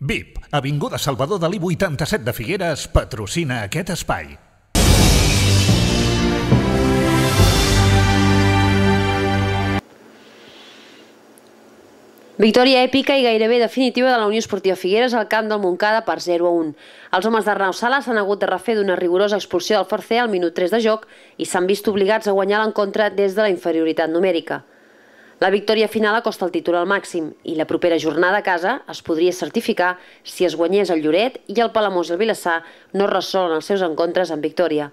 VIP, Avinguda Salvador Dalí 87 de Figueres, patrocina aquest espai. Victòria èpica i gairebé definitiva de la Unió Esportiva Figueres al camp del Montcada per 0-1. Els homes d'Arnau Sala s'han hagut de refer d'una rigorosa expulsió del Forcer al minut 3 de joc i s'han vist obligats a guanyar l'encontre des de la inferioritat numèrica. La victòria final acosta el títol al màxim i la propera jornada a casa es podria certificar si es guanyés el Lloret i el Palamós i el Vilassar no ressolen els seus encontres amb victòria.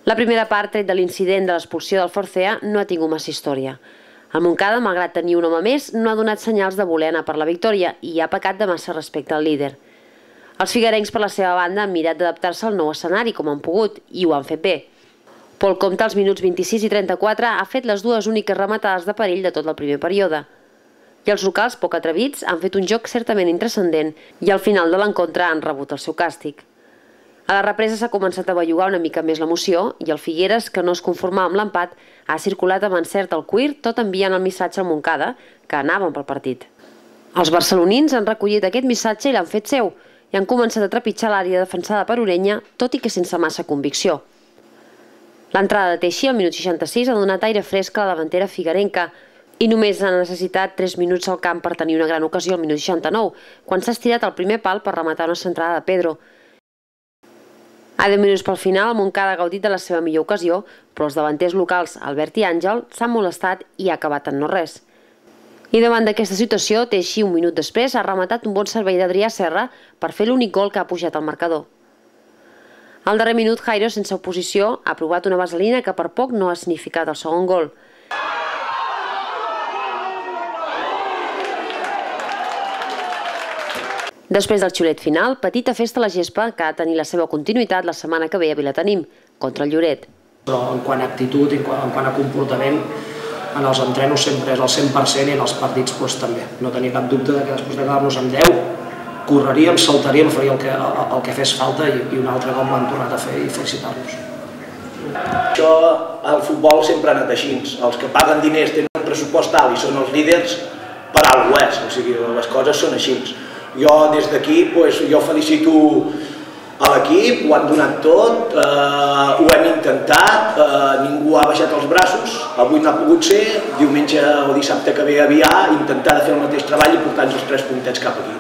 La primera part, tret de l'incident de l'expulsió del Forcea, no ha tingut massa història. El Montcada, malgrat tenir un home més, no ha donat senyals de voler anar per la victòria i ha pecat de massa respecte al líder. Els figuerencs, per la seva banda, han mirat d'adaptar-se al nou escenari com han pogut i ho han fet bé. Pol Comte, als minuts 26 i 34, ha fet les dues úniques rematades de perill de tot el primer període. I els locals, poc atrevits, han fet un joc certament intranscendent i al final de l'encontre han rebut el seu càstig. A la represa s'ha començat a bellugar una mica més l'emoció i el Figueres, que no es conformava amb l'empat, ha circulat amb encert al cuir, tot enviant el missatge al Montcada, que anaven pel partit. Els barcelonins han recollit aquest missatge i l'han fet seu i han començat a trepitjar l'àrea defensada per Orenya, tot i que sense massa convicció. L'entrada de Teixi al minut 66 ha donat aire fresc a la davantera figuerenca i només ha necessitat 3 minuts al camp per tenir una gran ocasió al minut 69, quan s'ha estirat al primer pal per rematar una centrada de Pedro. A 10 minuts pel final, el Montcada ha gaudit de la seva millor ocasió, però els davanters locals, Albert i Àngel, s'han molestat i ha acabat en no res. I davant d'aquesta situació, Teixi, un minut després, ha rematat un bon servei d'Adrià Serra per fer l'únic gol que ha pujat al marcador. Al darrer minut, Jairo, sense oposició, ha provat una vaselina que per poc no ha significat el segon gol. Després del xiulet final, petita festa a la gespa que ha de tenir la seva continuïtat la setmana que ve a Vilatenim, contra el Lloret. Però en quant a actitud, en quant a comportament, en els entrenos sempre és el 100% i en els partits també. No tenia cap dubte que després de quedar-nos amb 10, correríem, saltaríem, faríem el que fes falta i un altre cop l'han tornat a fer i felicitar-los. Això al futbol sempre ha anat així. Els que paguen diners tenen un pressupost alt i són els líders, per alguna cosa és, o sigui, les coses són així. Jo des d'aquí jo felicito a l'equip, ho han donat tot, ho hem intentat, ningú ha baixat els braços, avui no ha pogut ser, diumenge o dissabte que ve a Avià, intentar de fer el mateix treball i portar-nos els 3 puntets cap aquí.